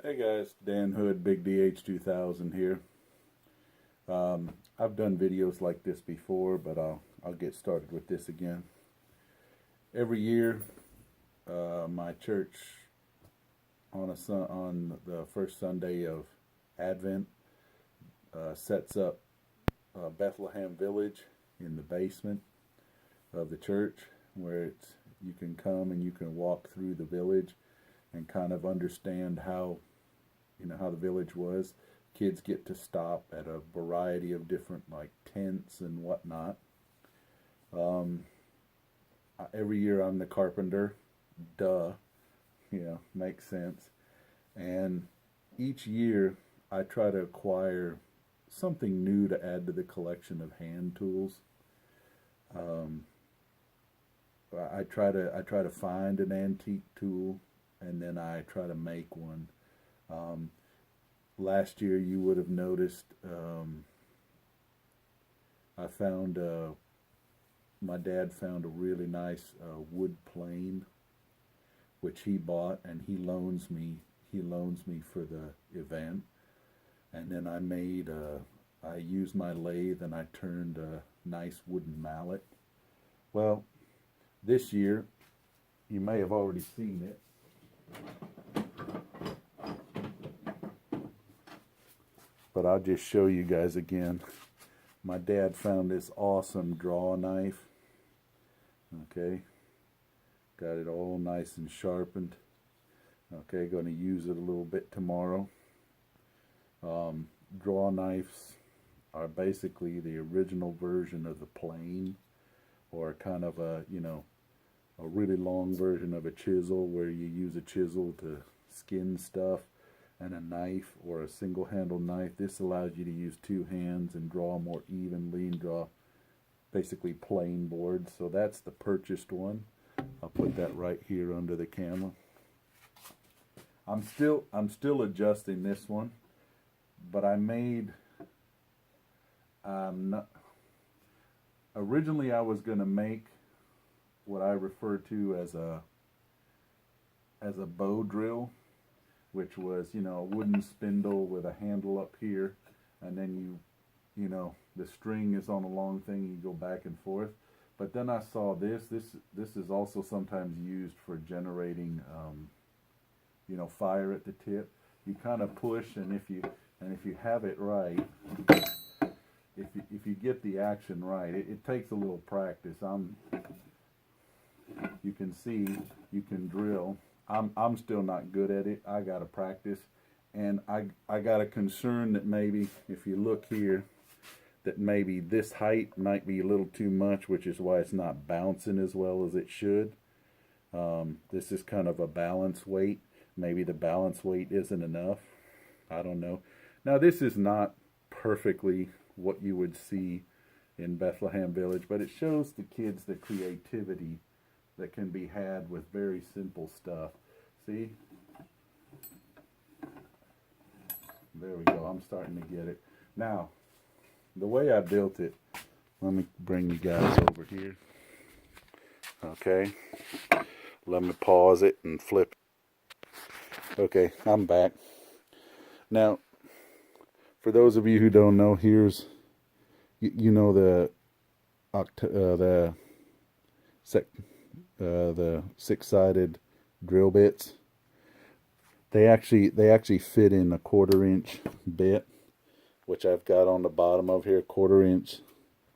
Hey guys, Dan Hood, Big DH2000 here. I've done videos like this before, but I'll get started with this again. Every year, my church on the first Sunday of Advent sets up Bethlehem Village in the basement of the church, where you can come and you can walk through the village and kind of understand how the village was. Kids get to stop at a variety of different like tents and whatnot. Um, every year I'm the carpenter. Duh. Makes sense. And each year I try to acquire something new to add to the collection of hand tools. Um, I try to find an antique tool, and then I try to make one. Um, Last year you would have noticed, I found my dad found a really nice wood plane which he bought, and he loans me for the event. And then I used my lathe and I turned a nice wooden mallet. Well, this year you may have already seen it, but I'll just show you guys again. My dad found this awesome draw knife. Okay, got it all nice and sharpened. Okay, going to use it a little bit tomorrow. Draw knives are basically the original version of the plane, or kind of a really long version of a chisel, where you use a chisel to skin stuff, and a knife or a single handle knife. This allows you to use two hands and draw more evenly and draw basically plain boards. So that's the purchased one. I'll put that right here under the camera. I'm still adjusting this one, but not, originally I was going to make what I refer to as a bow drill, which was, a wooden spindle with a handle up here, and then the string is on a long thing, you go back and forth. But then I saw this is also sometimes used for generating, fire at the tip. You kind of push, and if you have it right, if you get the action right, it takes a little practice. You can see, you can drill. I'm still not good at it. I gotta practice, and I got a concern that maybe if you look here, that maybe this height might be a little too much, which is why it's not bouncing as well as it should. This is kind of a balance weight. Maybe the balance weight isn't enough. I don't know. Now this is not perfectly what you would see in Bethlehem Village, but it shows the kids the creativity that can be had with very simple stuff. See? There we go. I'm starting to get it. Now, the way I built it, let me bring you guys over here. Okay. Let me pause it and flip. Okay, I'm back. Now, for those of you who don't know, here's, the six-sided drill bits. They actually fit in a 1/4 inch bit, which I've got on the bottom of here, 1/4 inch,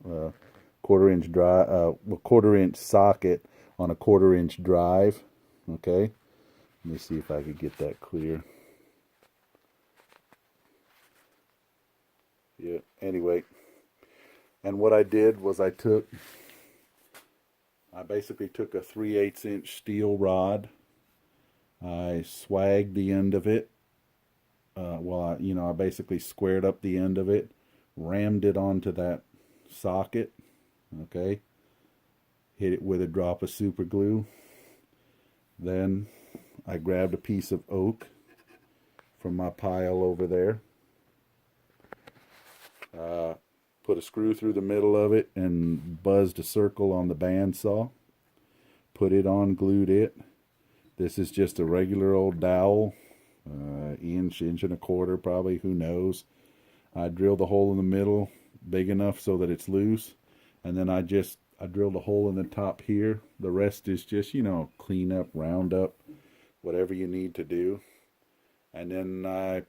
1/4 inch drive, 1/4 inch socket on a 1/4 inch drive. Okay, let me see if I could get that clear. Yeah. Anyway, and what I did was I basically took a 3/8 inch steel rod. I swagged the end of it. I basically squared up the end of it, rammed it onto that socket. Okay, hit it with a drop of super glue. Then I grabbed a piece of oak from my pile over there. Put a screw through the middle of it and buzzed a circle on the bandsaw. Put it on, glued it. This is just a regular old dowel inch and a quarter probably, who knows. I drilled a hole in the middle big enough so that it's loose, and then I drilled a hole in the top here. The rest is just, you know, clean up, round up, whatever you need to do. And then I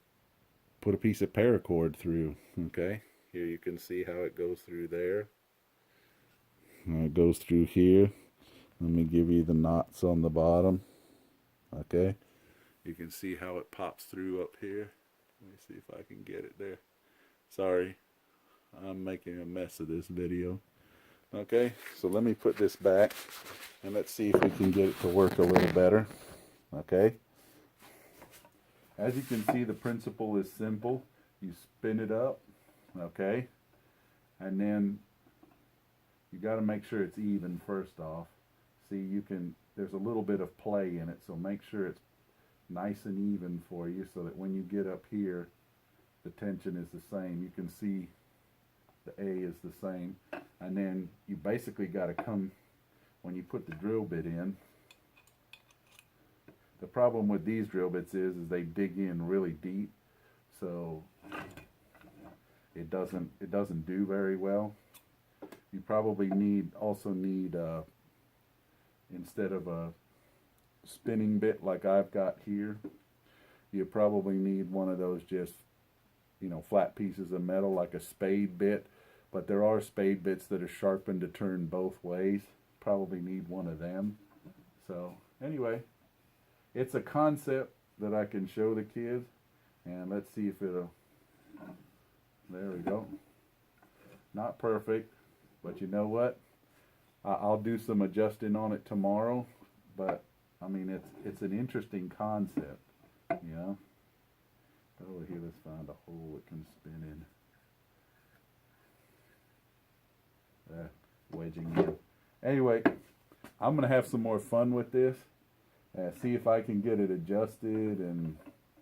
put a piece of paracord through. Okay, here you can see how it goes through there. It goes through here. Let me give you the knots on the bottom. Okay, you can see how it pops through up here. Let me see if I can get it there. Sorry, I'm making a mess of this video. Okay, so let me put this back and let's see if we can get it to work a little better. Okay, as you can see, the principle is simple. You spin it up, okay, and then you got to make sure it's even first off. See, there's a little bit of play in it, so make sure it's nice and even for you so that when you get up here, the tension is the same. You can see the A is the same. And then you basically got to come, when you put the drill bit in, the problem with these drill bits is they dig in really deep, so it doesn't do very well. You probably also need instead of a spinning bit like I've got here, you probably need one of those just, you know, flat pieces of metal like a spade bit. But there are spade bits that are sharpened to turn both ways. Probably need one of them. So anyway, it's a concept that I can show the kids, and let's see if it'll, there we go. Not perfect, but you know what? I'll do some adjusting on it tomorrow, but I mean, it's an interesting concept, you know. Over here, let's find a hole it can spin in. There, wedging in. Anyway, I'm going to have some more fun with this. See if I can get it adjusted and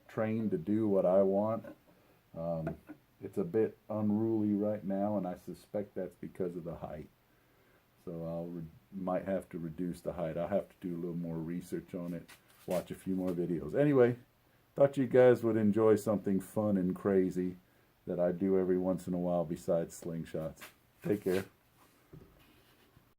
trained to do what I want. It's a bit unruly right now, and I suspect that's because of the height. So might have to reduce the height. I'll have to do a little more research on it, watch a few more videos. Anyway, thought you guys would enjoy something fun and crazy that I do every once in a while besides slingshots. Take care.